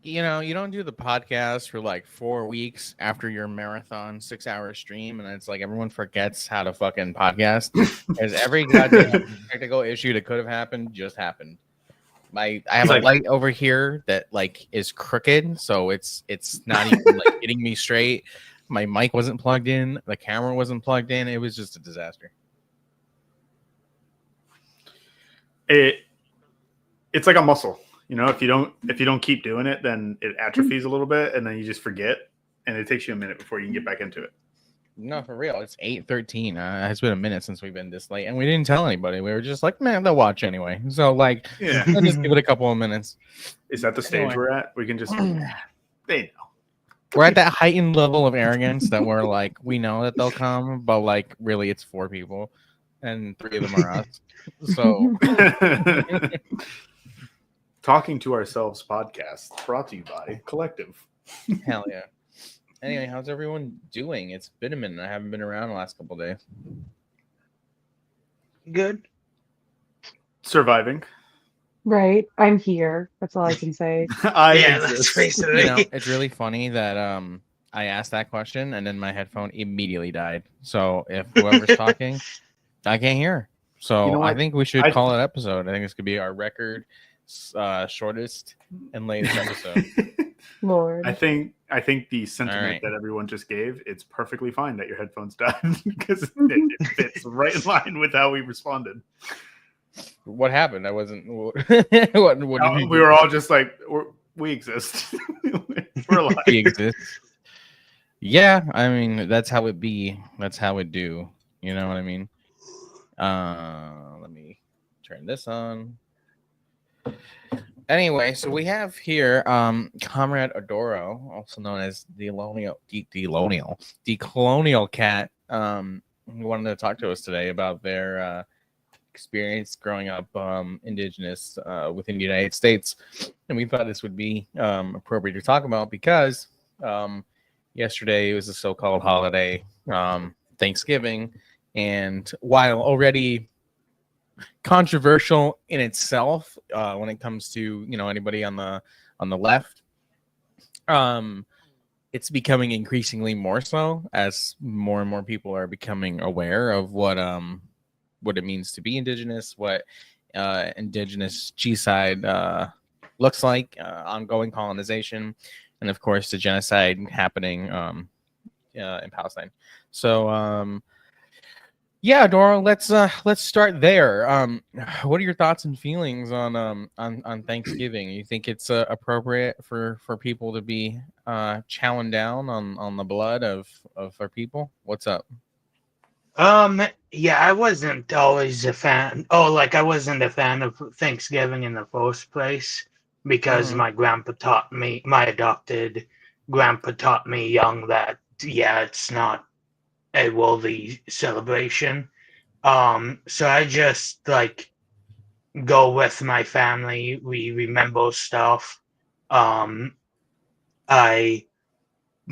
you don't do the podcast for like 4 weeks after your marathon 6 hour stream, and it's like everyone forgets how to fucking podcast. Because every goddamn technical issue that could have happened just happened. I have He's a like, light over here that like is crooked, so it's not even like hitting me straight. My mic wasn't plugged in, the camera wasn't plugged in. It was just a disaster. it's like a muscle. If you don't keep doing it, then it atrophies a little bit, and then you just forget, and it takes you a minute before you can get back into it. No, for real. It's 8:13. It's been a minute since we've been this late, and we didn't tell anybody. We were just like, man, they'll watch anyway. So like, Yeah. let's just give it a couple of minutes. Is that the stage Anyway. we're at? We can just they know. We're at that heightened level of arrogance that we're like, we know that they'll come, but like, really, it's 4 people, and 3 of them are us. So, Talking to Ourselves podcast brought to you by Kollectiv. hell yeah. Anyway, how's everyone doing? It's been a minute. I haven't been around the last couple of days. Good. Surviving. Right. I'm here. That's all I can say. That's basically. It's really funny that I asked that question and then my headphone immediately died. So if whoever's talking, I can't hear. So I think we should call it episode. I think this could be our record shortest and latest episode. Lord. I think the sentiment that everyone just gave, it's perfectly fine that your headphones died because it fits right in line with how we responded. What happened? I wasn't. What we were all just like, we exist. We're alive. We exist. Yeah, I mean that's how it be. That's how it do. You know what I mean? Let me turn this on. Anyway, so we have here Comrade Adoro, also known as Decolonial Cat, who wanted to talk to us today about their experience growing up indigenous within the United States. And we thought this would be appropriate to talk about because yesterday was a so-called holiday, Thanksgiving, and while already controversial in itself when it comes to anybody on the left, it's becoming increasingly more so as more and more people are becoming aware of what it means to be indigenous, what indigenous genocide looks like, ongoing colonization, and of course the genocide happening in Palestine. So yeah, Dora, let's start there. What are your thoughts and feelings on Thanksgiving? You think it's appropriate for people to be chowing down on the blood of our people? What's up? Yeah, I wasn't always a fan. Oh, like I wasn't a fan of Thanksgiving in the first place because my adopted grandpa taught me young that it's not a worthy celebration. So I just like go with my family. We remember stuff. I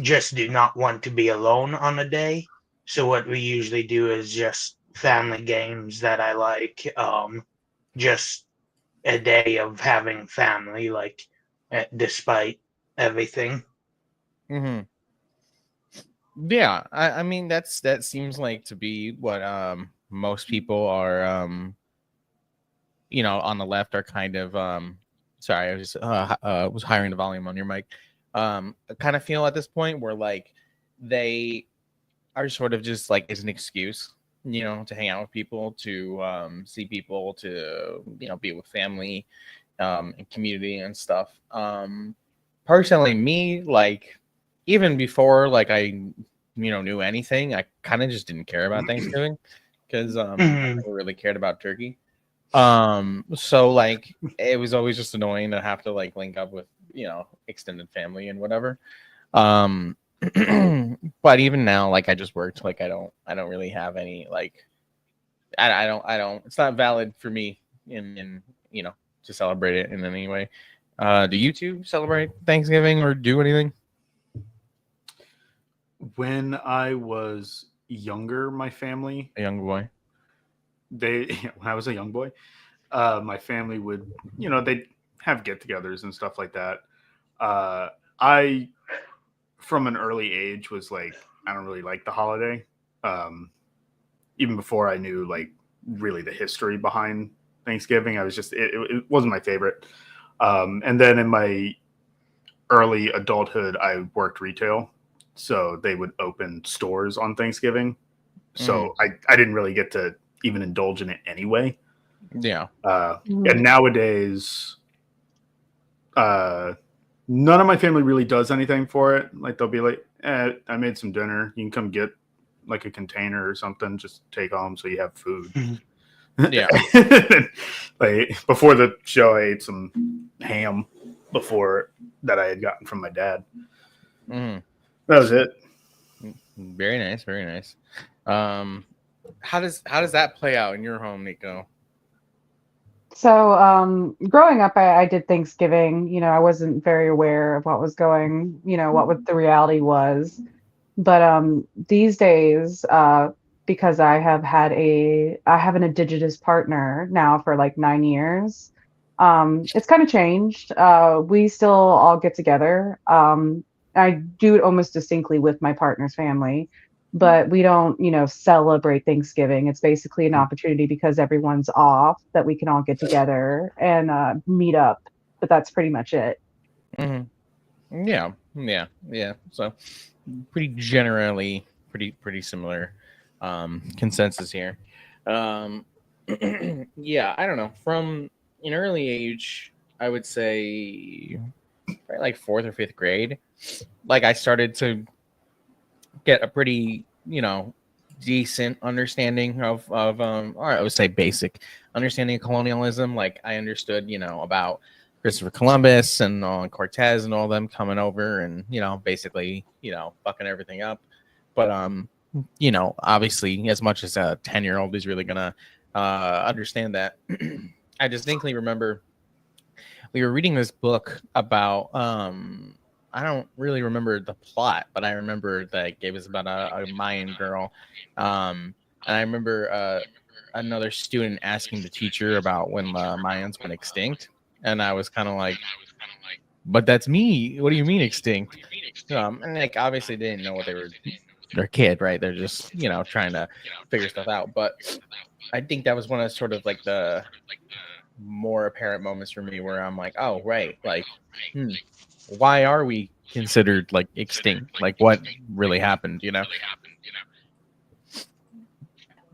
just do not want to be alone on a day. So what we usually do is just family games that I like. Just a day of having family, like despite everything. Mm-hmm. Yeah, I mean that seems like to be what most people are on the left are kind of sorry, I was hiring the volume on your mic. I kind of feel at this point where like they are sort of just like as an excuse, to hang out with people, to see people, to be with family and community and stuff. Personally, me, like even before like I knew anything, I kind of just didn't care about Thanksgiving because I never really cared about turkey. So like it was always just annoying to have to like link up with extended family and whatever. But even now, like I just worked, like I don't really have any like I don't it's not valid for me in to celebrate it in any way. Do you two celebrate Thanksgiving or do anything? When I was younger, my family, A young boy. when I was a young boy, my family would, they'd have get-togethers and stuff like that. I, from an early age, was like, I don't really like the holiday. Even before I knew like really the history behind Thanksgiving, I was just it wasn't my favorite. And then in my early adulthood, I worked retail, so they would open stores on Thanksgiving. So I didn't really get to even indulge in it anyway. Yeah. And nowadays, none of my family really does anything for it. Like they'll be like, I made some dinner. You can come get like a container or something. Just take home so you have food. Yeah. Like before the show, I ate some ham before that I had gotten from my dad. Mm. That was it. Very nice. Very nice. How does that play out in your home, Nico? So, growing up, I did Thanksgiving. I wasn't very aware of what was going, what the reality was. But these days, because I have an indigenous partner now for like 9 years. It's kind of changed. We still all get together. I do it almost distinctly with my partner's family, but we don't, celebrate Thanksgiving. It's basically an opportunity because everyone's off that we can all get together and meet up. But that's pretty much it. Mm-hmm. Yeah. So pretty generally pretty similar consensus here. Yeah, I don't know. From an early age, I would say probably like fourth or fifth grade, like I started to get a pretty, decent understanding or I would say basic understanding of colonialism. Like I understood, about Christopher Columbus and Cortez and all them coming over and, basically, fucking everything up. But obviously as much as a 10-year-old is really gonna understand that. I distinctly remember we were reading this book about I don't really remember the plot, but I remember that it was about a Mayan girl. And I remember another student asking the teacher about when the Mayans went extinct. And I was kind of like, but that's me. What do you mean extinct? And like, obviously they didn't know what they're a kid, right? They're just, trying to figure stuff out. But I think that was one of sort of like the more apparent moments for me where I'm like, oh, right. Like, why are we considered like extinct? Like what really happened,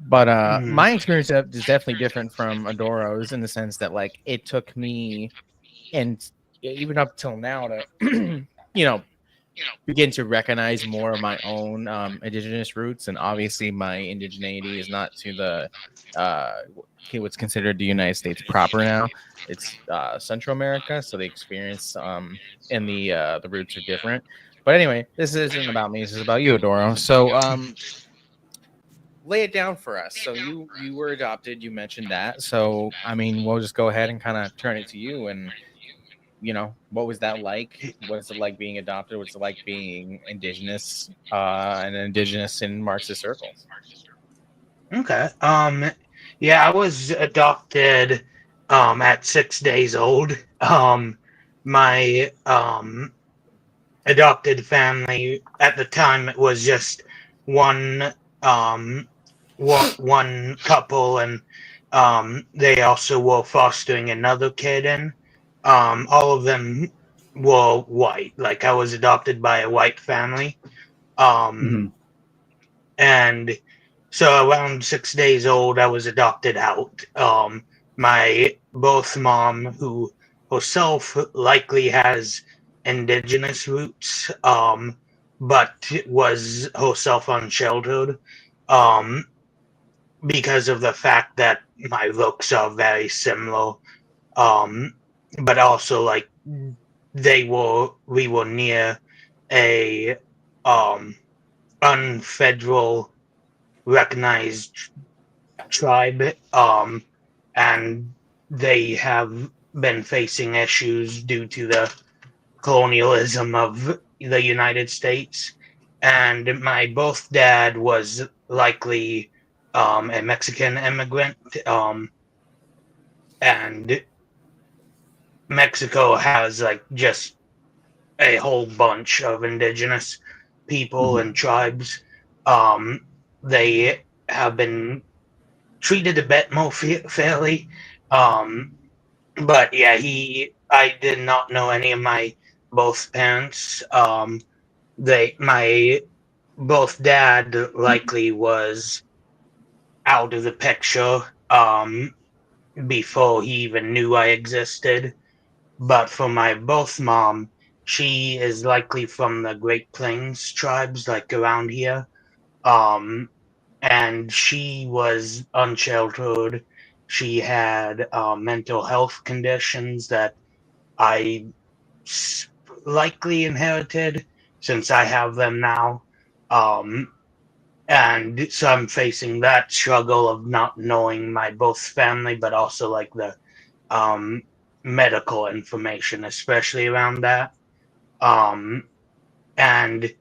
But my experience is definitely different from Adoro's in the sense that like it took me and even up till now to begin to recognize more of my own indigenous roots. And obviously my indigeneity is not to the what's considered the United States proper now. It's Central America, so the experience and the roots are different. But anyway, this isn't about me. This is about you, Adoro. So lay it down for us. So you were adopted. You mentioned that. So I mean, we'll just go ahead and kind of turn it to you. And what was that like? What's it like being adopted? What's it like being indigenous and indigenous in Marxist circles? Okay. Yeah, I was adopted at 6 days old. My adopted family at the time it was just one one couple, and they also were fostering another kid, and all of them were white. Like I was adopted by a white family. And so around 6 days old, I was adopted out. My both mom, who herself likely has indigenous roots, but was herself unsheltered, because of the fact that my looks are very similar, but also like we were near a unfederal recognized tribe, and they have been facing issues due to the colonialism of the United States. And my both dad was likely a Mexican immigrant, and Mexico has like just a whole bunch of indigenous people and tribes. They have been treated a bit more fairly. But yeah, I did not know any of my both parents. My both dad likely was out of the picture before he even knew I existed. But for my both mom, she is likely from the Great Plains tribes, like around here. Um, and she was unsheltered. She had mental health conditions that I likely inherited since I have them now. Um, and so I'm facing that struggle of not knowing my both family, but also like the um, medical information, especially around that. Um, and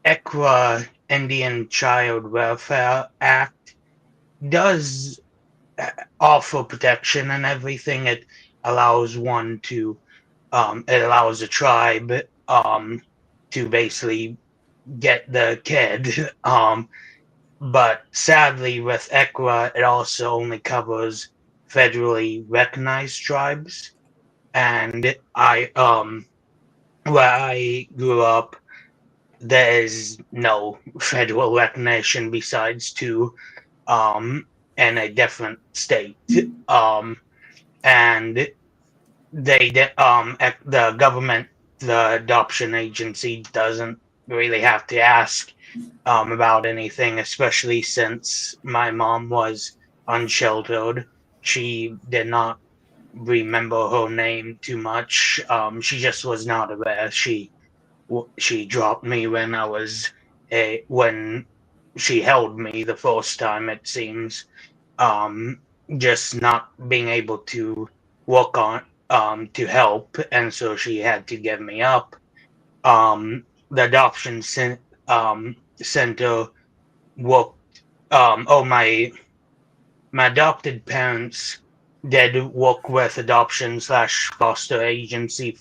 ECWA, Indian Child Welfare Act, does offer protection and everything. It allows one to, it allows a tribe to basically get the kid. But sadly, with ECWA, it also only covers federally recognized tribes. And where I grew up, there is no federal recognition besides two in a different state. And the government, the adoption agency doesn't really have to ask about anything, especially since my mom was unsheltered. She did not remember her name too much. She just was not aware. She dropped me when I was when she held me the first time. It seems just not being able to work on to help, and so she had to give me up. The adoption center worked. My adopted parents did work with adoption slash foster agency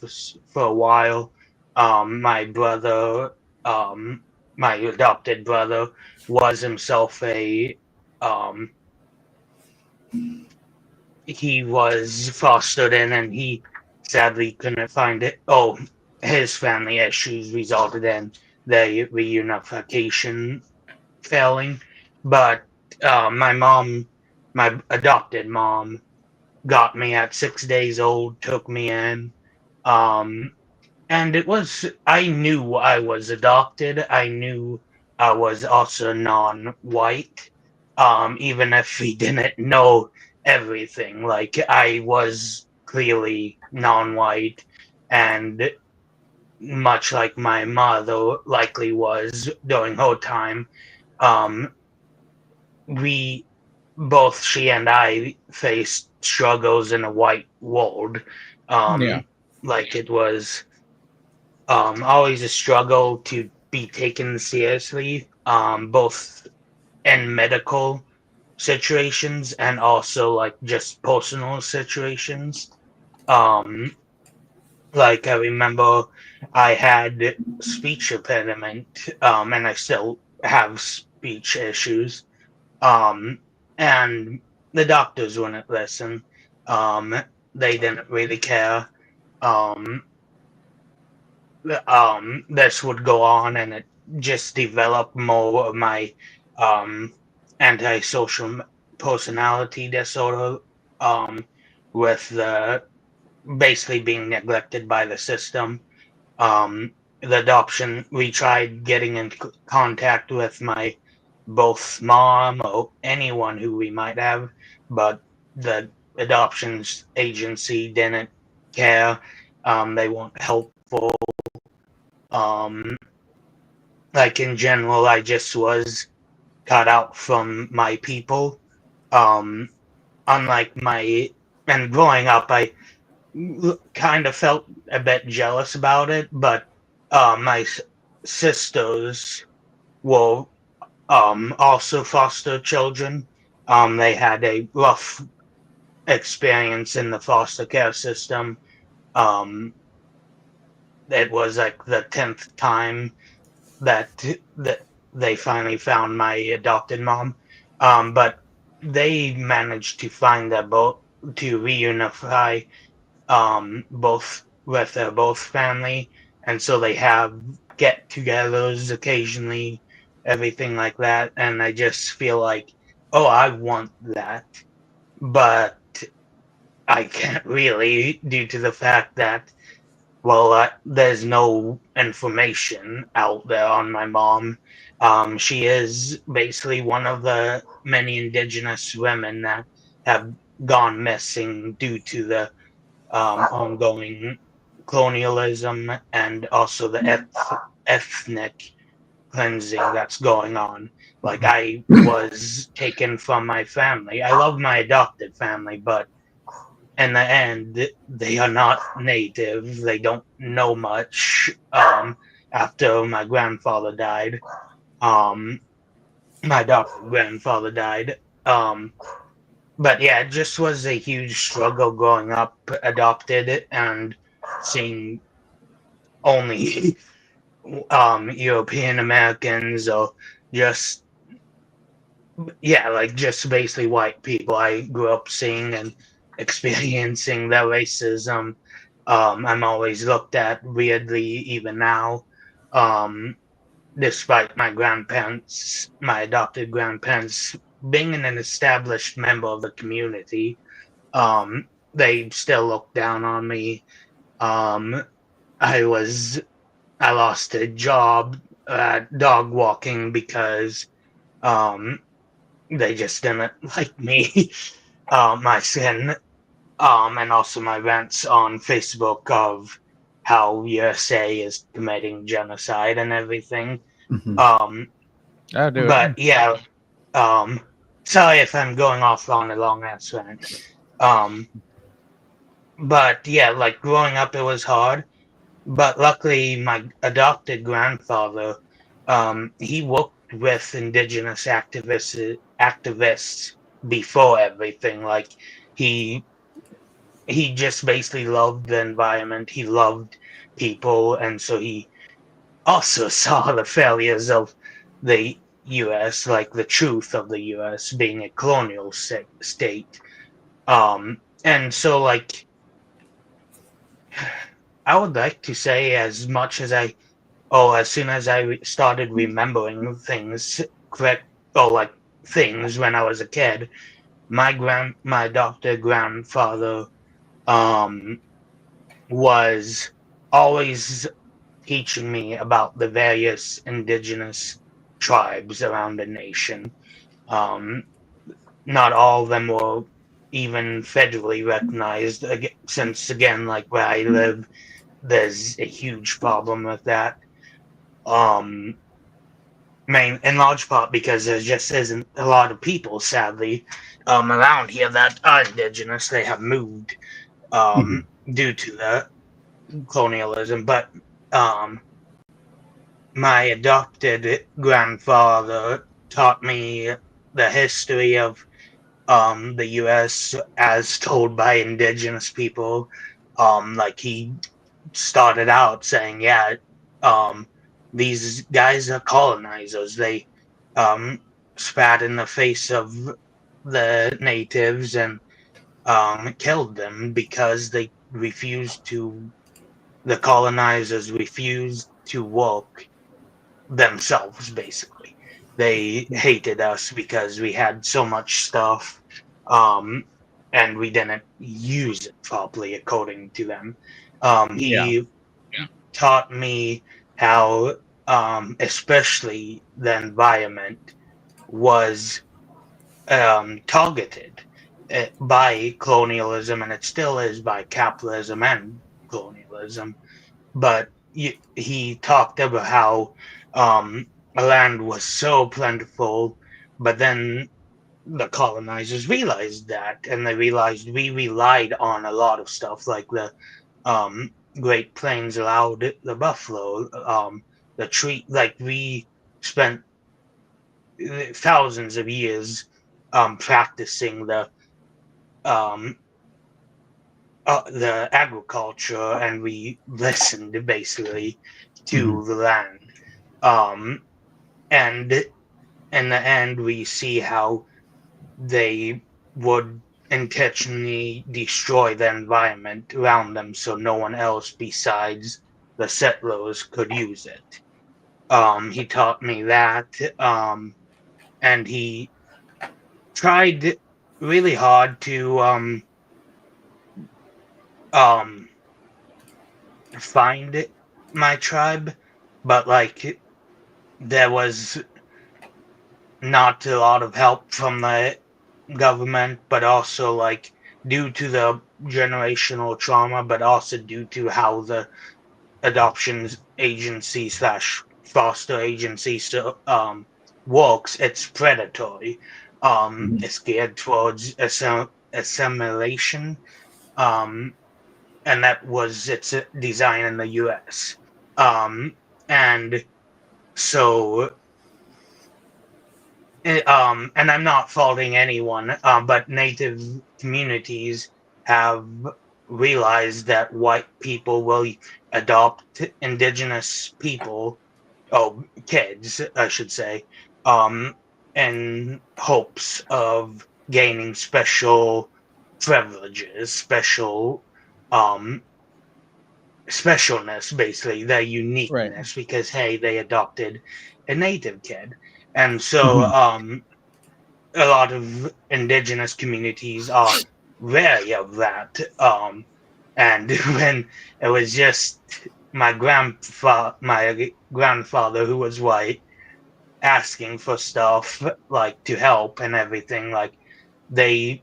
for a while. My brother, my adopted brother, was himself a he was fostered in, and he sadly couldn't find it. Oh, his family issues resulted in the reunification failing. But my adopted mom, got me at 6 days old, took me in. Um, and I knew I was adopted. I knew I was also non-white, even if we didn't know everything. Like, I was clearly non-white, and much like my mother likely was during her time, um, we both she and I faced struggles in a white world. Yeah. Like, it was always a struggle to be taken seriously, both in medical situations and also like just personal situations. Um, like, I remember I had speech impediment, and I still have speech issues. Um, and the doctors wouldn't listen. Um, they didn't really care. Um, this would go on, and it just developed more of my um, antisocial personality disorder, um, with the basically being neglected by the system. The adoption, we tried getting in contact with my both mom or anyone who we might have, but the adoptions agency didn't care. They weren't helpful. Um, like, in general, I just was cut out from my people. Um, unlike and growing up, I kind of felt a bit jealous about it, but my sisters were also foster children. They had a rough experience in the foster care system. Um, it was like the 10th time that they finally found my adopted mom. But they managed to find their both to reunify both with their both family, and so they have get-togethers occasionally, everything like that. And I just feel like, oh, I want that, but I can't really due to the fact that well, there's no information out there on my mom. She is basically one of the many indigenous women that have gone missing due to the ongoing colonialism and also the ethnic cleansing that's going on. Like, I was taken from my family. I love my adopted family, but in the end, they are not native. They don't know much. After my grandfather died, um, my adopted grandfather died. But yeah, it just was a huge struggle growing up adopted and seeing only European Americans or just yeah, like just basically white people I grew up seeing and experiencing their racism. I'm always looked at weirdly even now. Um, Despite my grandparents, my adopted grandparents, being an established member of the community, they still look down on me. Um, I was I lost a job dog walking because um, they just didn't like me, my sin, and also my rants on Facebook of how USA is committing genocide and everything. Mhm. I'll do it. But yeah, um, sorry if I'm going off on a long ass rant. Um, but yeah, like growing up, it was hard. But luckily, my adopted grandfather, he worked with indigenous activists before everything. Like he he just basically loved the environment. He loved people, and so he also saw the failures of the U.S., like the truth of the U.S. being a colonial state. And so like I would like to say as much as as soon as I started remembering things correct, or like things when I was a kid, my adopted grandfather um was always teaching me about the various indigenous tribes around the nation. Um, Not all of them were even federally recognized, since again, like where I live, there's a huge problem with that. Um, in large part because there just isn't a lot of people, sadly, around here that are indigenous. They have moved due to the colonialism, but um, my adopted grandfather taught me the history of the U.S. as told by indigenous people. Like he started out saying, "Yeah, um, these guys are colonizers. They spat in the face of the natives and killed them because they refused to. The colonizers refused to work themselves, basically. They hated us because we had so much stuff, um, and we didn't use it properly according to them. Yeah. He taught me how, especially the environment was targeted by colonialism, and it still is by capitalism and colonialism. But he talked about how land was so plentiful, but then the colonizers realized that, and they realized we relied on a lot of stuff like the Great Plains allowed the buffalo, the tree. Like we spent thousands of years practicing the um, the agriculture, and we listened basically to the land. And in the end, we see how they would intentionally destroy the environment around them so no one else besides the settlers could use it. He taught me that, and he tried really hard to um, find my tribe, but like there was not a lot of help from the government, but also like due to the generational trauma, but also due to how the adoptions agency slash foster agency works. It's predatory. It's geared towards assimilation, um, and that was its design in the U.S. And so and I'm not faulting anyone, but Native communities have realized that white people will adopt indigenous people, oh, kids, I should say, in hopes of gaining special privileges, um, specialness, basically, their uniqueness, because, hey, they adopted a native kid. And so, a lot of indigenous communities are wary of that. And when it was just my grandfather who was white asking for stuff like to help and everything, like they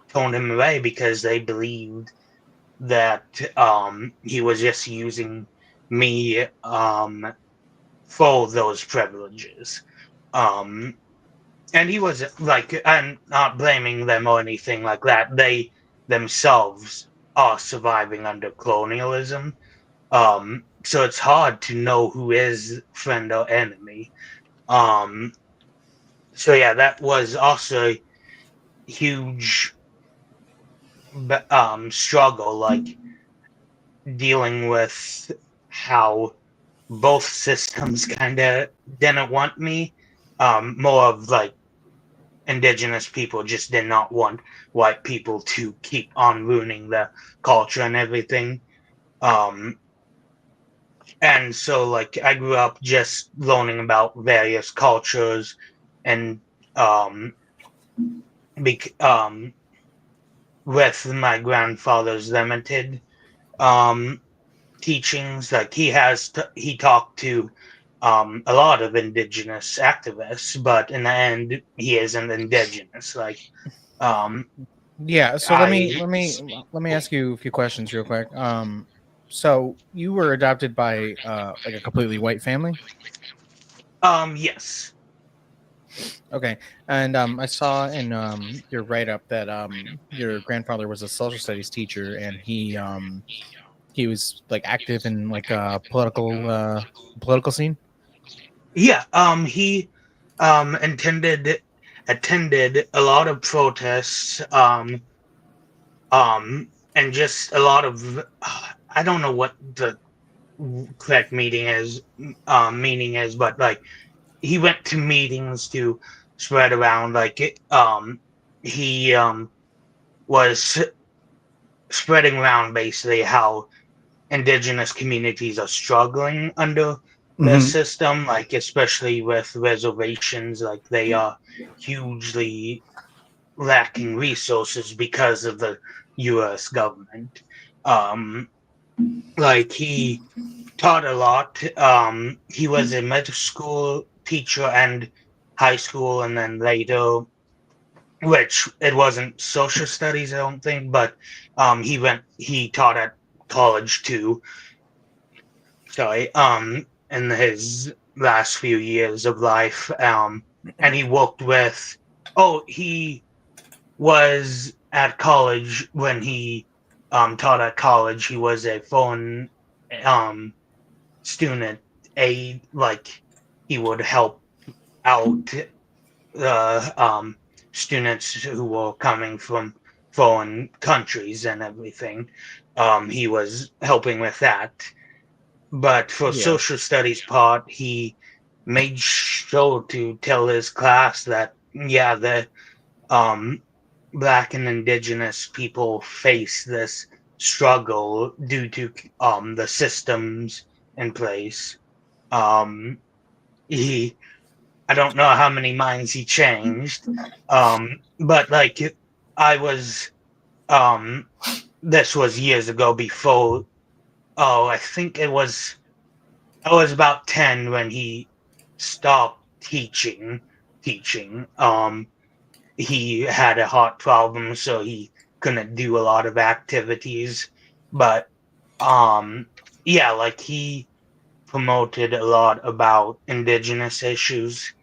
turned him away because they believed that he was just using me for those privileges. And he was like, I'm not blaming them or anything like that. They themselves are surviving under colonialism. So it's hard to know who is friend or enemy. So yeah, that was also a huge struggle, like dealing with how both systems kind of didn't want me. More of like indigenous people just did not want white people to keep on ruining the culture and everything. And so like I grew up just learning about various cultures and with my grandfather's limited teachings. Like he talked to a lot of indigenous activists, but in the end he isn't indigenous. Like Yeah, so let me ask you a few questions real quick. So you were adopted by like a completely white family? Yes. Okay. And I saw in your write up that your grandfather was a social studies teacher, and he was like active in like a political scene. Yeah, he attended a lot of protests, and just a lot of I don't know what the correct meaning is, but like he went to meetings to spread around like he was spreading around basically how indigenous communities are struggling under the system, like especially with reservations, like they are hugely lacking resources because of the US government. Like he taught a lot. He was a middle school teacher and high school, and then later, which it wasn't social studies, I don't think, but he taught at college too. Sorry, in his last few years of life, and he worked with. Oh, he was at college when he taught at college. He was a foreign um student aid, like he would help out the students who were coming from foreign countries and everything. He was helping with that. But for Yeah. social studies part, he made sure to tell his class that, yeah, the Black and indigenous people face this struggle due to the systems in place. Um, he I don't know how many minds he changed. But like I was um this was years ago before. Oh, I think I was about 10 when he stopped teaching. He had a heart problem, so he couldn't do a lot of activities. But um yeah, like he promoted a lot about indigenous issues.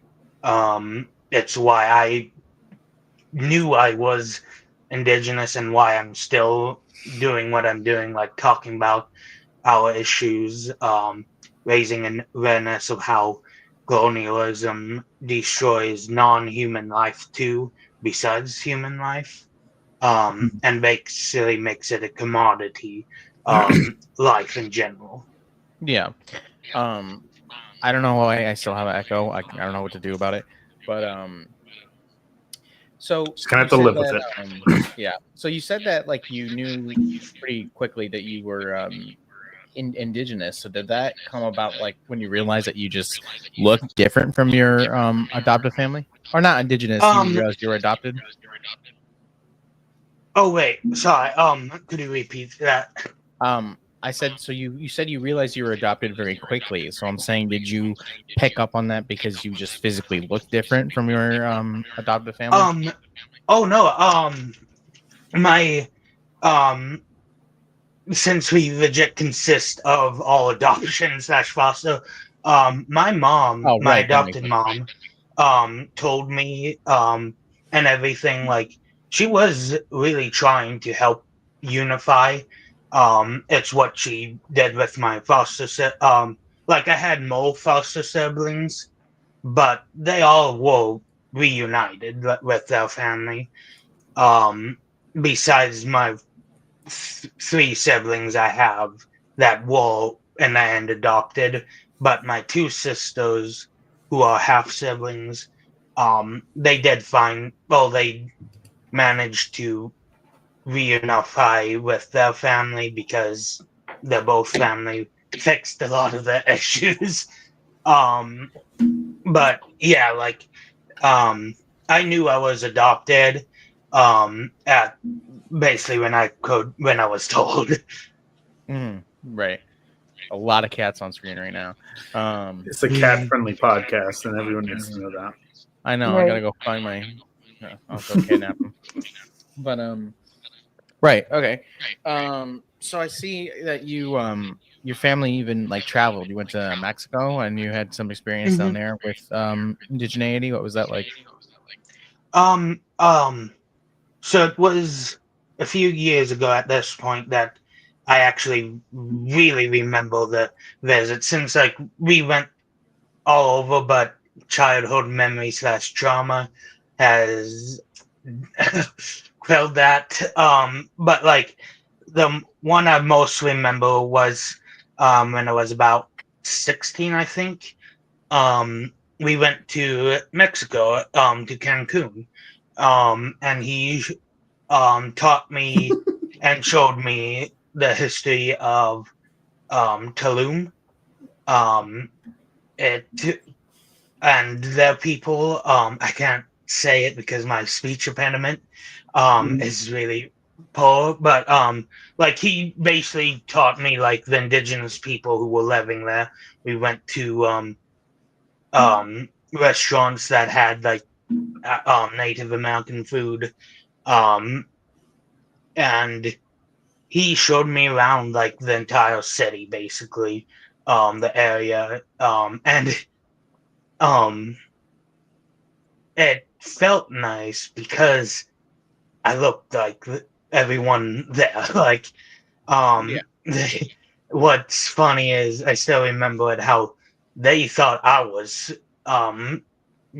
It's why I knew I was indigenous and why I'm still doing what I'm doing, like talking about our issues, raising an awareness of how colonialism destroys non-human life too, besides human life, and basically makes it a commodity, life in general. Yeah. I don't know why I still have an echo. I don't know what to do about it. But so Just kind you of have to said live with that it. yeah. So you said that like you knew pretty quickly that you were indigenous. So did that come about like when you realized that you just look different from your adoptive family? Or not indigenous, you Um, realized you were adopted? oh wait, sorry. Could you repeat that? I said so you said you realized you were adopted very quickly. So I'm saying did you pick up on that because you just physically look different from your adoptive family? Um, oh no. My um since we legit consist of all adoption slash foster, my mom, Oh, my right, that makes adopted sense. mom, told me, and everything, like she was really trying to help unify. It's what she did with my like I had more foster siblings, but they all were reunited with their family. Um, Besides my three siblings I have that were in the end adopted, but my two sisters, who are half siblings, they did fine. Well, they managed to reunify with their family because they're both family fixed a lot of their issues. Um, but yeah, like um, I knew I was adopted at basically when I was told. Right. A lot of cats on screen right now. It's a cat-friendly podcast, and everyone needs to know that. I know. I Right. gotta go find my. I'll go kidnap him. But right. Okay. So I see that you your family even like traveled. You went to Mexico and you had some experience down Mhm. there with indigeneity. What was that like? Um, um, so it was a few years ago at this point that I actually really remember the visit, since like we went all over, but childhood memory slash trauma has quelled that. But like the one I most remember was when I was about 16, I think. We went to Mexico, to Cancun, and he taught me and showed me the history of Tulum. Um, it and their people. I can't say it because my speech impediment is really poor, but like he basically taught me like the indigenous people who were living there. We went to restaurants that had like Native American food, um, and he showed me around like the entire city, basically, the area, and um, it felt nice because I looked like everyone there. Like, Yeah. what's funny is I still remember it how they thought I was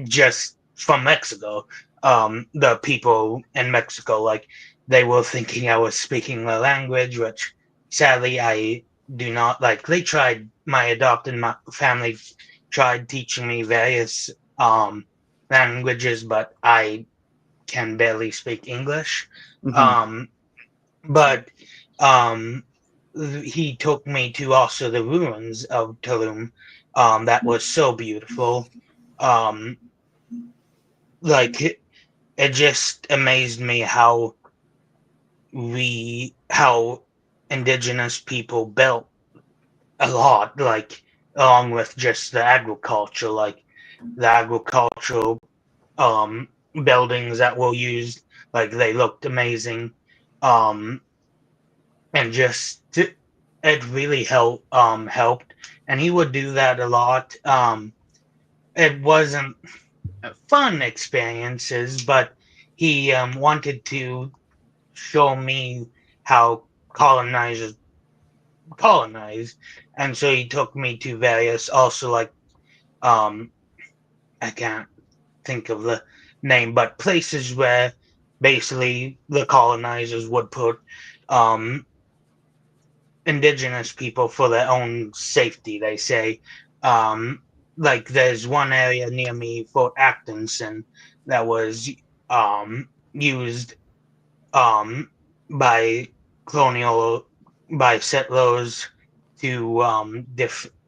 just from Mexico. The people in Mexico, like they were thinking I was speaking the language, which sadly I do not like. They tried, my adopted family tried teaching me various languages, but I can barely speak English. Mhm. But um, he took me to also the ruins of Tulum. That was so beautiful. Um, like it just amazed me how indigenous people built a lot, like along with just the agriculture, like the agricultural um buildings that were used, like they looked amazing. Um and just it really helped, and he would do that a lot. It wasn't fun experiences, but he wanted to show me how colonizers colonize, and so he took me to various, also like um I can't think of the name, but places where basically the colonizers would put um indigenous people for their own safety, they say. um like there's one area near me, Fort Atkinson, that was used um, by colonial by settlers to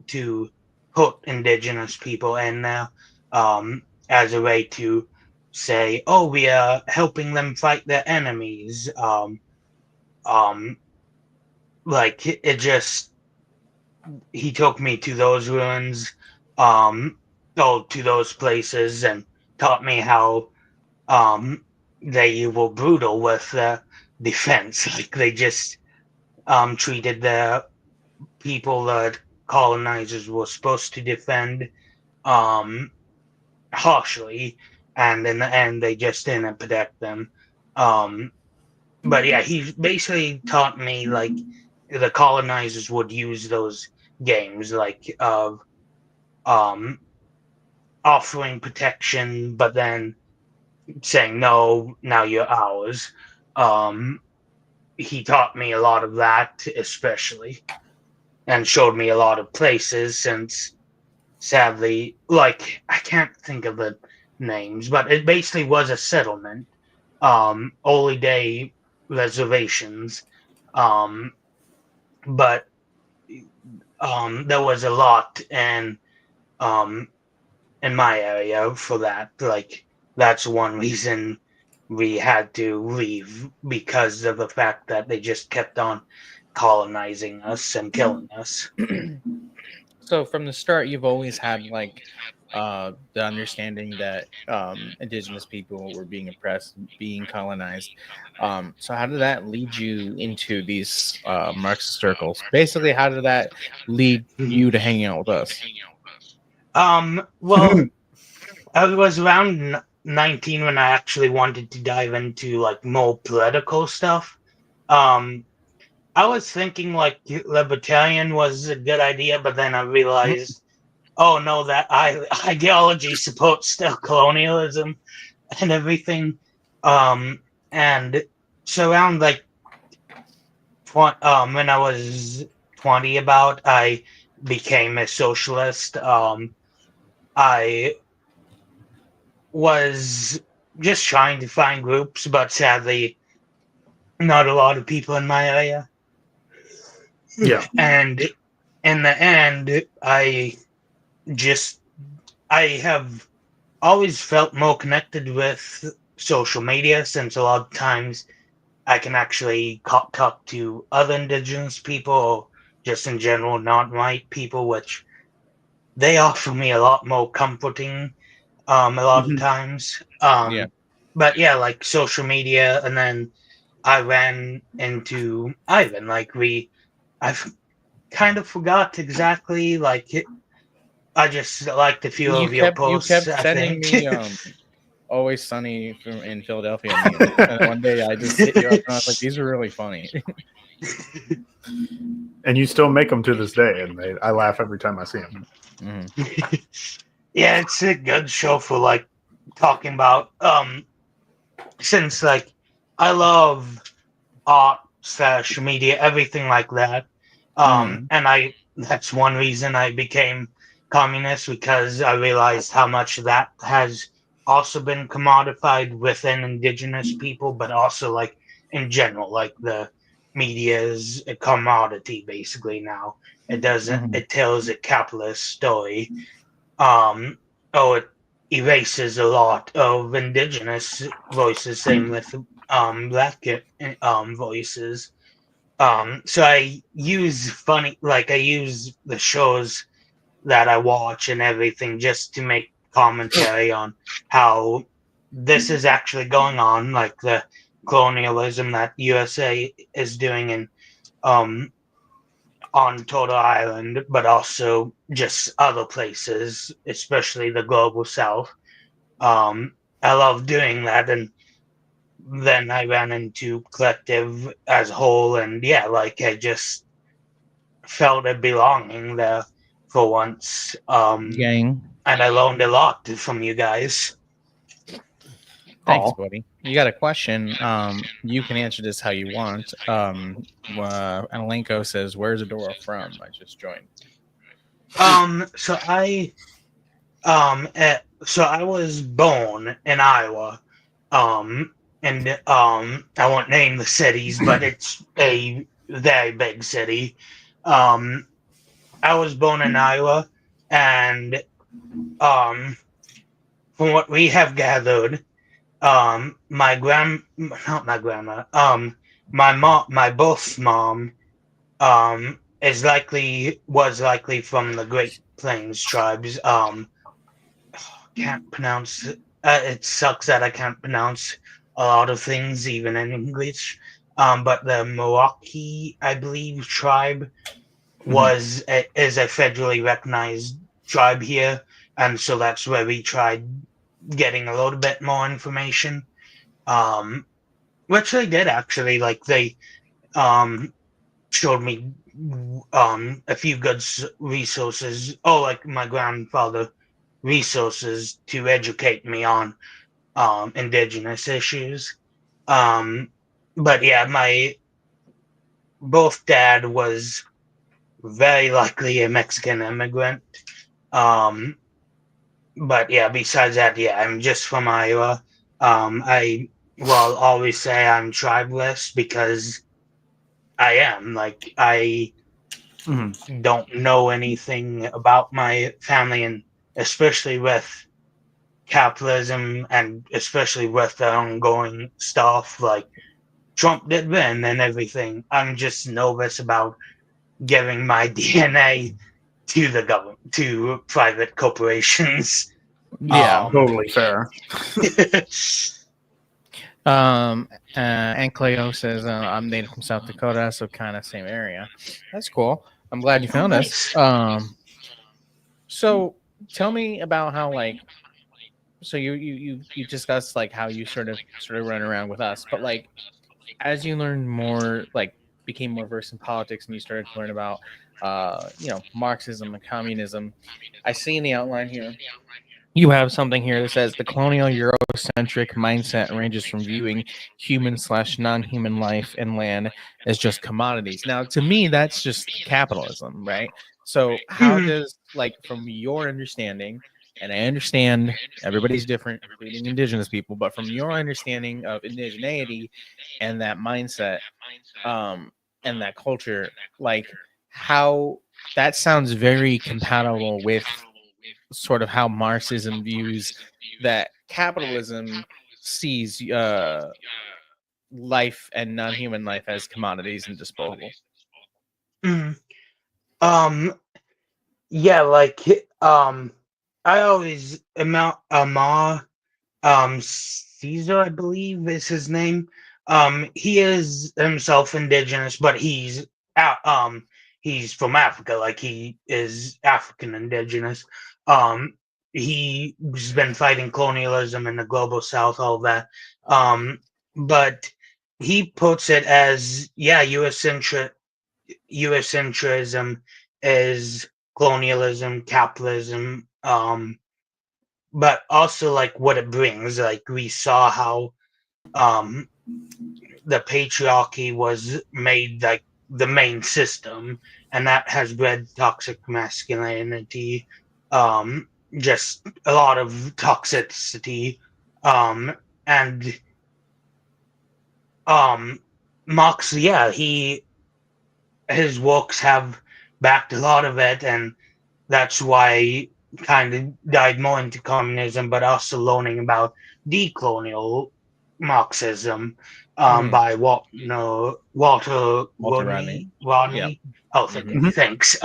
to put indigenous people in there, as a way to say, oh, we are helping them fight their enemies. Um, like it just he took me to those ruins, um, to those places, and taught me how um they were brutal with defense. Like they just treated the people that colonizers were supposed to defend um, harshly, and in the end, they just didn't protect them. Um, but yeah, he basically taught me like the colonizers would use those games, like of um, offering protection, but then saying no, now you're ours. Um, he taught me a lot of that, especially, and showed me a lot of places, since sadly, like I can't think of the names, but it basically was a settlement, only day reservations, um, but there was a lot um, in my area for that. Like that's one reason we had to leave, because of the fact that they just kept on colonizing us and killing us. So from the start, you've always had like the understanding that indigenous people were being oppressed, being colonized. So how did that lead you into these Marxist circles? Basically, how did that lead you to hanging out with us? Well, I was around 19 when I actually wanted to dive into like more political stuff. Um, I was thinking like libertarian was a good idea, but then I realized, oh no, that ideology supports still colonialism and everything. Um, and so around like when I was 20, about, I became a socialist. I was just trying to find groups, but sadly, not a lot of people in my area. Yeah. And in the end, just I have always felt more connected with social media, since a lot of times I can actually talk to other indigenous people, or just in general non-white people, which they offer me a lot more comforting a lot of Mhm. times. Yeah. But yeah, like social media, and then I ran into Ivan. Like I've kind of forgot exactly. Like I just liked a few You of your kept you posts, kept I sending think. me Always Sunny from in Philadelphia memes, and one day I just hit you up and I was like, these are really funny. And you still make them to this day, and I laugh every time I see them. Mm-hmm. Yeah, it's a good show for like talking about since like I love art / media, everything like that. And that's one reason I became communist, because I realized how much that has also been commodified within indigenous people, but also like in general, like the media is a commodity basically now. It doesn't. Mhm. It tells a capitalist story. It erases a lot of indigenous voices. Same with black voices. So I use I use the shows that I watch and everything just to make commentary on how this is actually going on, like the colonialism that USA is doing in um on Total Island, but also just other places, especially the global south. I love doing that, and then I ran into Kollectiv as a whole, and yeah, like I just felt a belonging there for once. Gang. And I learned a lot from you guys. Thanks, Oh, buddy. You got a question? You can answer this how you want. Alenko says, "Where's Adora from?" I just joined. So I was born in Iowa. And I won't name the cities, but it's a very big city. Um, I was born in Iowa, and um, from what we have gathered, not my grandma, my mom, my birth mom, was likely from the Great Plains tribes. Can't pronounce it. It sucks that I can't pronounce a lot of things, even in English. But the Milwaukee, I believe, tribe is a federally recognized tribe here, and so that's where we tried getting a little bit more information. Um, which they did actually. Like they um showed me a few good resources. Oh, like my grandfather resources to educate me on indigenous issues. Um, but yeah, my both dad was very likely a Mexican immigrant. Um, but yeah, besides that, yeah, I'm just from Iowa. I will always say I'm tribeless because I am. Like I don't know anything about my family, and especially with capitalism and especially with the ongoing stuff like Trump did then and everything. I'm just nervous about giving my DNA to the government, to private corporations. Yeah. totally fair. And Cleo says, "I'm native from South Dakota, so kind of same area." That's cool. I'm glad you found us. Nice. So tell me about how so you discussed like how you sort of run around with us, but like as you learned more, like became more versed in politics, and you started to learn about Marxism and communism. I see in the outline here you have something here that says the colonial Eurocentric mindset ranges from viewing human/non-human life and land as just commodities. Now, to me, that's just capitalism, right? So, how Mhm. does, like, from your understanding, and I understand everybody's different, including indigenous people, but from your understanding of indigeneity and that mindset, and that culture, like, how that sounds very compatible with sort of how Marxism views that capitalism sees life and non-human life as commodities and disposable. Mhm. Um, yeah, like I always Amar Caesar, I believe is his name. He is himself indigenous, but he's from Africa, like he is African indigenous. Um, he's been fighting colonialism in the global south, all that. Um, but he puts it as, yeah, US centrism is colonialism, capitalism, but also like what it brings. Like we saw how um the patriarchy was made like the main system, and that has bred toxic masculinity, just a lot of toxicity, and Marx, yeah, his works have backed a lot of it, and that's why he kind of died more into communism, but also learning about decolonial Marxism by Walter Rodney. Rodney. Oh, Mhm. thanks.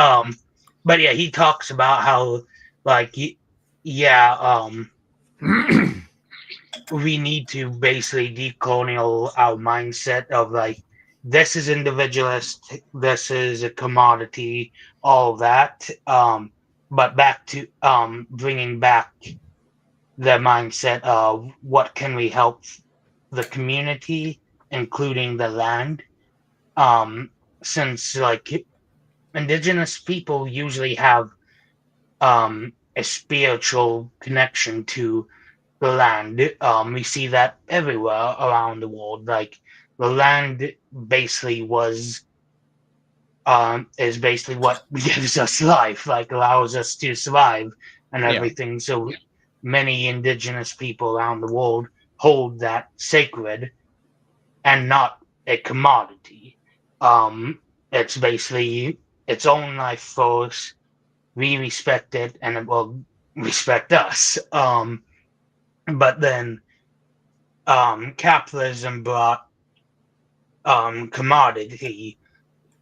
But yeah, he talks about how, like, we need to basically decolonial our mindset of like, this is individualist, this is a commodity, all that. But back to bringing back the mindset of what can we help the community, including the land. Since like indigenous people usually have a spiritual connection to the land. We see that everywhere around the world. Like the land basically is basically what gives us life, like allows us to survive and everything. So many indigenous people around the world hold that sacred and not a commodity. It's basically its own life force. We respect it, and it will respect us. But then capitalism brought commodity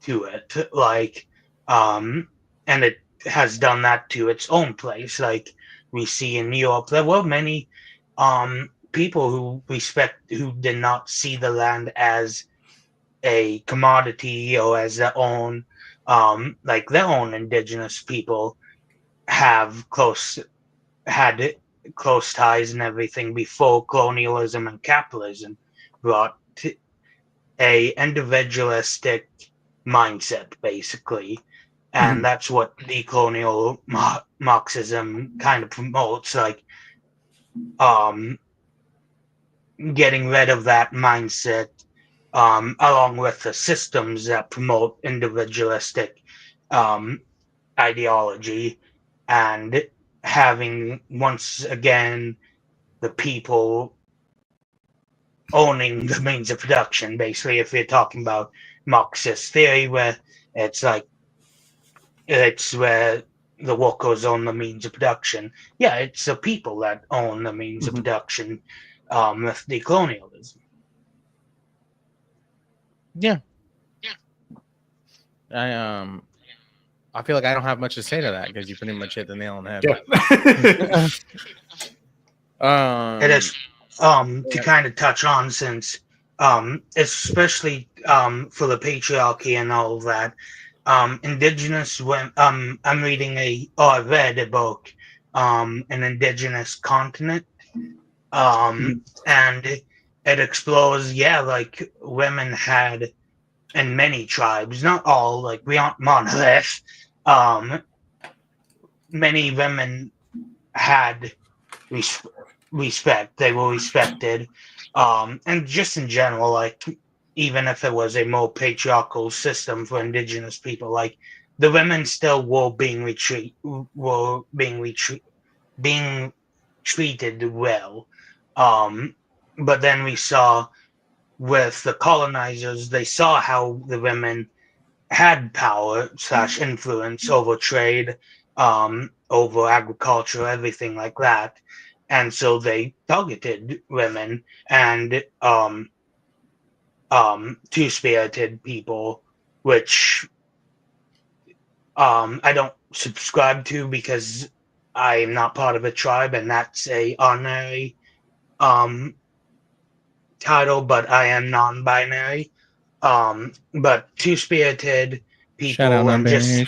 to it, like, and it has done that to its own place. Like we see in Europe, there were many people who did not see the land as a commodity or as their own, like their own indigenous people have had close ties and everything before colonialism and capitalism brought a individualistic mindset, basically. And that's what decolonial Marxism kind of promotes, like getting rid of that mindset, along with the systems that promote individualistic ideology, and having once again the people owning the means of production. Basically, if you're talking about Marxist theory, where it's like it's where the workers own the means of production. Yeah, it's the people that own the means of production with decolonialism. Yeah. I feel like I don't have much to say to that because you pretty much hit the nail on the head. Yeah. It is to kind of touch on, since especially for the patriarchy and all of that, indigenous when I'm reading I read a book, an indigenous continent, and it explores, like women had in many tribes, not all, like we aren't monolith, many women had respect, they were respected, and just in general, like even if it was a more patriarchal system for indigenous people, like the women still were being treated well. But then we saw with the colonizers, they saw how the women had power / influence over trade, over agriculture, everything like that. And so they targeted women and two-spirited people, which I don't subscribe to because I'm not part of a tribe, and that's a honorary title, but I am non-binary. But two-spirited people and just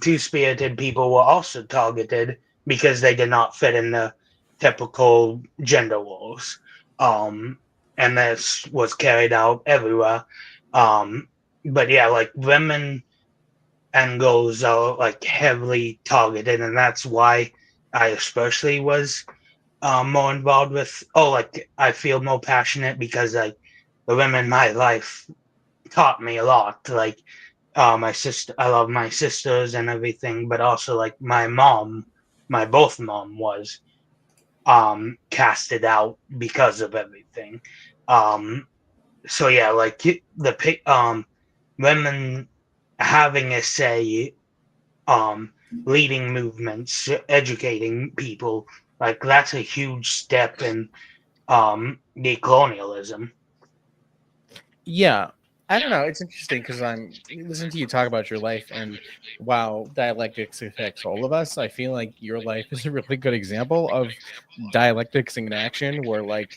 two-spirited people were also targeted because they did not fit in the typical gender roles. And this was carried out everywhere. But yeah, like women and girls are like heavily targeted, and that's why I especially was more involved with. Oh, like I feel more passionate because like the women in my life taught me a lot. Like my sister, I love my sisters and everything, but also like my mom, my both mom was casted out because of everything. So yeah, like women having a say, leading movements, educating people, like that's a huge step in decolonialism. Yeah, I don't know. It's interesting because I'm listening to you talk about your life, and while dialectics affects all of us, I feel like your life is a really good example of dialectics in action, where like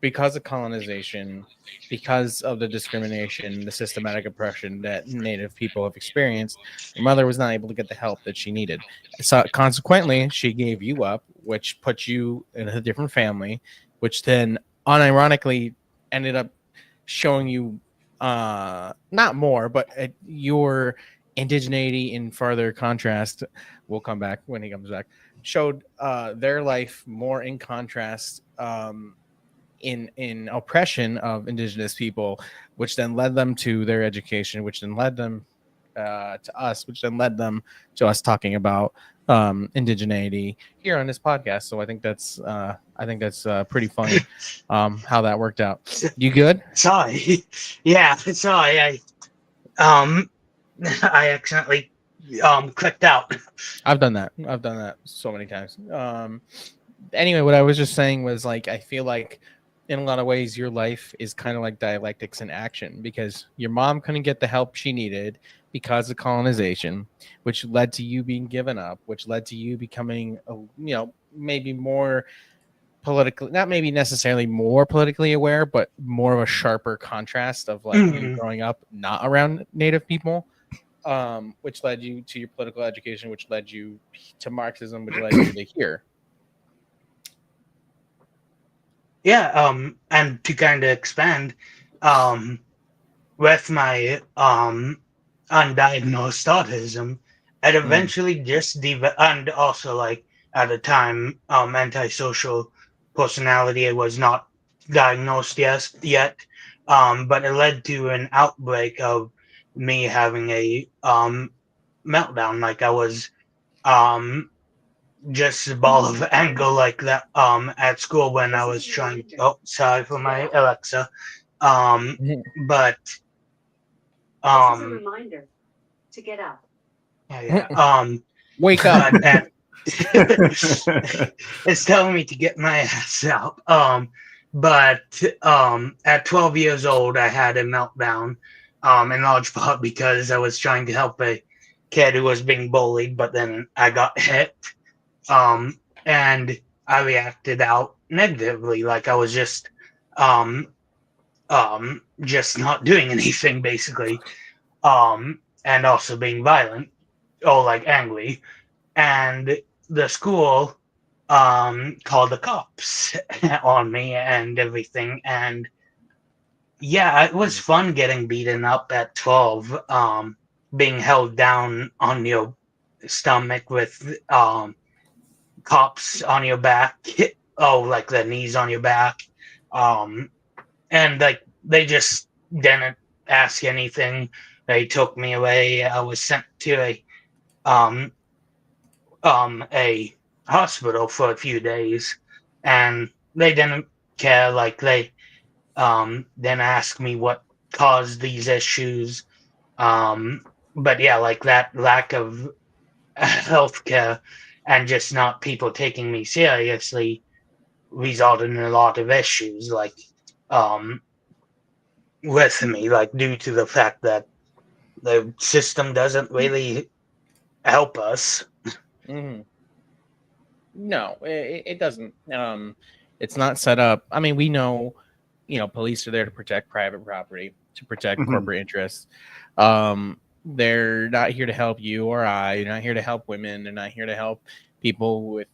because of colonization, because of the discrimination, the systematic oppression that Native people have experienced, your mother was not able to get the help that she needed. So consequently, she gave you up, which put you in a different family, which then unironically ended up showing you not more, but your indigeneity in further contrast. We'll come back when he comes back. Showed their life more in contrast, in oppression of indigenous people, which then led them to their education, which then led them to us, which then led them to us talking about indigeneity here on this podcast. So I think that's pretty funny how that worked out. You good? Sorry, yeah, sorry, um, I accidentally clicked out. I've done that. I've done that so many times. Anyway, what I was just saying was like I feel like in a lot of ways your life is kind of like dialectics in action, because your mom couldn't get the help she needed because of colonization, which led to you being given up, which led to you becoming maybe more politically, not maybe necessarily more politically aware, but more of a sharper contrast of like you growing up not around Native people, which led you to your political education, which led you to Marxism, which led you to here. Yeah, and to kind of expand, with my undiagnosed autism, it eventually just and also like at the time, antisocial personality, it was not diagnosed yet, but it led to an outbreak of me having a meltdown. Like I was um just a ball of anger like that at school when I was trying to, oh, sorry for my Alexa. Um but This is a reminder to get up. yeah, Wake up. but at it's telling me to get my ass out. But at 12 years old I had a meltdown, in large part because I was trying to help a kid who was being bullied, but then I got hit. And I reacted out negatively, like I was um, just not doing anything, basically, and also being violent or like angry. And the school called the cops on me and everything. And yeah, it was fun getting beaten up at 12, being held down on your stomach with cops on your back. Oh, like the knees on your back. Um, and like they just didn't ask anything. They took me away. I was sent to um a hospital for a few days, and they didn't care. Like they then asked me what caused these issues. But yeah, like that lack of healthcare and just not people taking me seriously resulted in a lot of issues, like um with me, like due to the fact that the system doesn't really help us. Mm-hmm. No, it doesn't. It's not set up. I mean, we know, police are there to protect private property, to protect corporate interests. They're not here to help you or I. They're not here to help women. They're not here to help people with,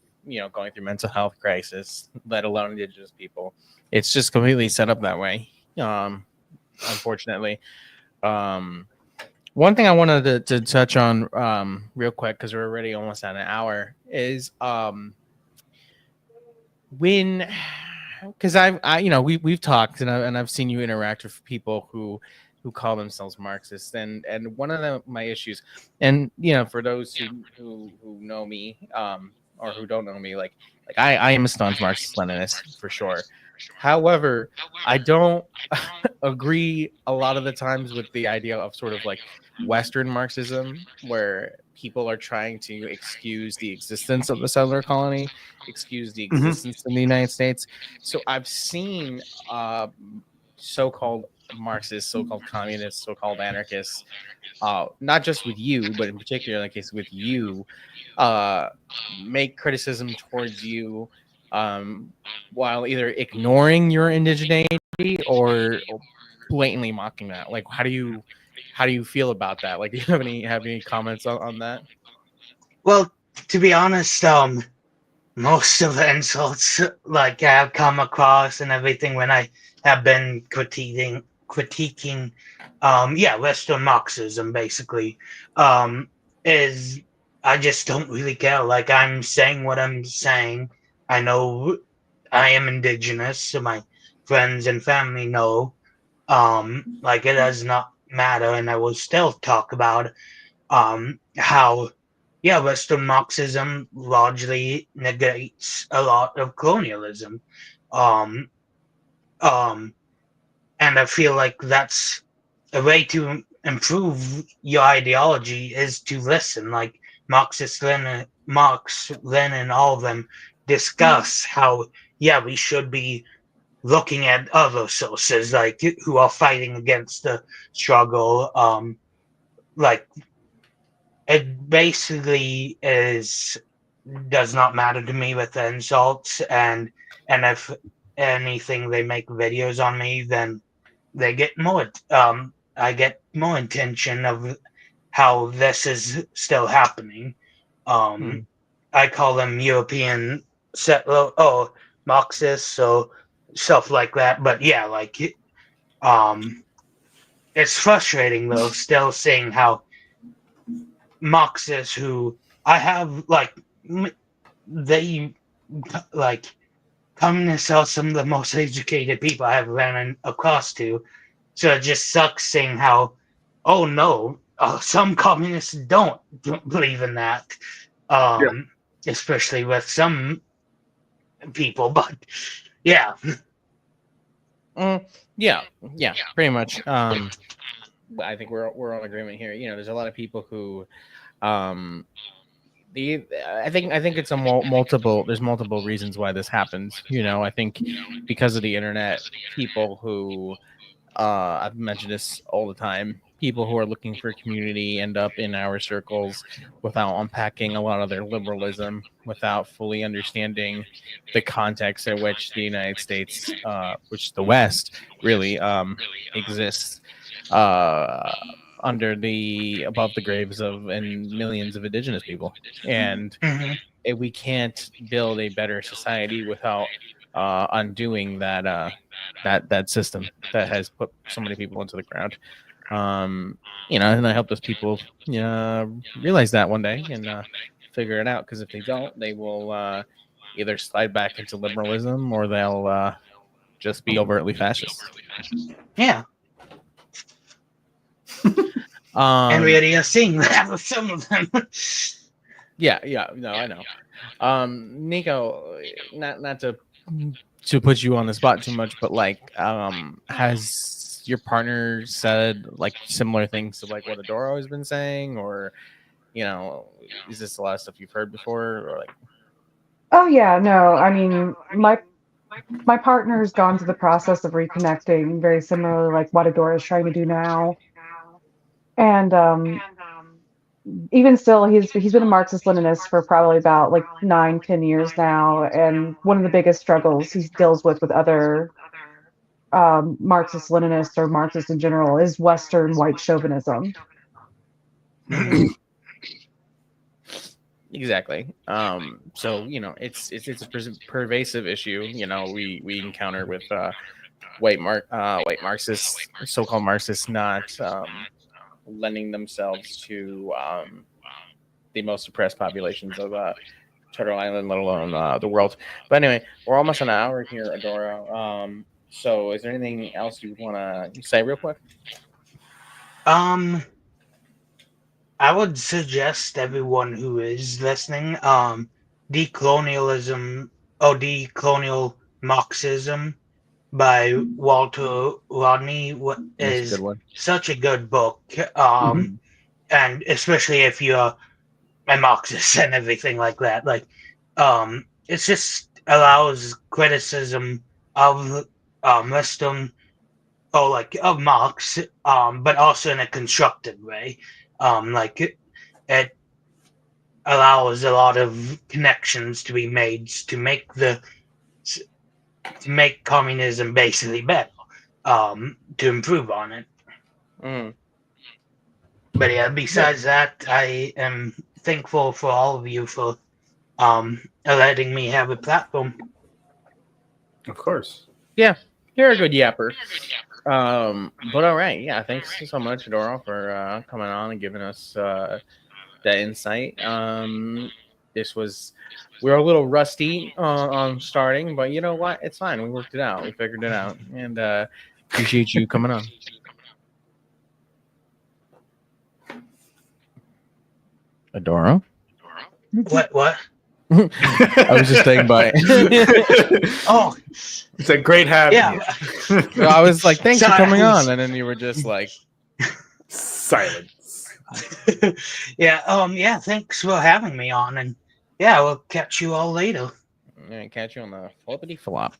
going through mental health crisis, let alone indigenous people. It's just completely set up that way. Unfortunately. One thing I wanted to touch on real quick, because we're already almost at an hour, is when, because we've talked, and I've seen you interact with people who call themselves Marxists, and one of my issues, and for those who know me, or who don't know me, like I am a staunch Marxist Leninist for sure. However, I don't agree a lot of the times with the idea of sort of like Western Marxism, where people are trying to excuse the existence of the settler colony, excuse the existence in the United States. So I've seen so-called Marxists, so-called communists, so-called anarchists, not just with you, but in particular, in the case with you, uh, make criticism towards you, um, while either ignoring your indigeneity or blatantly mocking that. Like, how do you feel about that? Like, do you have any comments on that? Well, to be honest, most of the insults like I've come across and everything when I have been critiquing Western Marxism basically, is I just don't really care. Like I'm saying what I'm saying. I know I am indigenous, so my friends and family know. Like it does not matter, and I will still talk about how Western Marxism largely negates a lot of colonialism. Um, um, and I feel like that's a way to improve your ideology is to listen. Like Marx, Lenin, all of them discuss how, we should be looking at other sources, like who are fighting against the struggle. Like it basically does not matter to me with the insults, and if anything they make videos on me, then they get more I get more intention of how this is still happening. Hmm. I call them European settler Marxists, so stuff like that. But yeah, like it's frustrating though, still seeing how Marxists who I have they like communists are some of the most educated people I have ran across to. So it just sucks seeing how, oh no, some communists don't believe in that, especially with some people. But yeah, Yeah, pretty much. I think we're on agreement here. There's a lot of people who, um, I think it's a multiple. There's multiple reasons why this happens. I think because of the internet, people who, I've mentioned this all the time. People who are looking for community end up in our circles without unpacking a lot of their liberalism, without fully understanding the context in which the United States, which the West really exists, uh, under the above the graves of and millions of indigenous people, and mhm. we can't build a better society without undoing that system that has put so many people into the ground. And I hope those people realize that one day and figure it out, because if they don't, they will either slide back into liberalism, or they'll just be overtly fascist. Yeah, and we already are seeing that with some of them. Yeah, no, I know. Nico, not to put you on the spot too much, but like, has your partner said like similar things to like what Adoro has been saying, or is this a lot of stuff you've heard before, or like? Oh yeah, no, I mean my partner's gone through the process of reconnecting, very similar like what Adora is trying to do now. And even still, he's been a Marxist Leninist for probably about like 9, 10 years now. And one of the biggest struggles he deals with other Marxist Leninists or Marxists in general is Western white chauvinism. Exactly. So it's a pervasive issue. We encounter with white Marxists, so-called Marxists, not lending themselves to the most oppressed populations of Turtle Island, let alone the world. But anyway, we're almost an hour here, Adora. So is there anything else you want to say real quick? I would suggest everyone who is listening, Decolonial Marxism by Walter Rodney That's a good is one. such a good book. And especially if you're a Marxist and everything like that, it just allows criticism of Western of Marx, but also in a constructive way. It allows a lot of connections to be made to make communism basically better, to improve on it. Mm. But yeah, besides that, I am thankful for all of you for letting me have a platform. Of course. Yeah, you're a good yapper. But all right, yeah. Thanks so much, Adora, for coming on and giving us that insight. We were a little rusty on starting, but you know what? It's fine. We worked it out. We figured it out, and appreciate you coming on. Adora? What? I was just saying bye. Oh, It's a great having yeah. you. I was like, thanks for Sorry, coming I was- on, and then you were just like, Silence. Yeah, thanks for having me on, and yeah, we'll catch you all later. catch you on the flippity flop.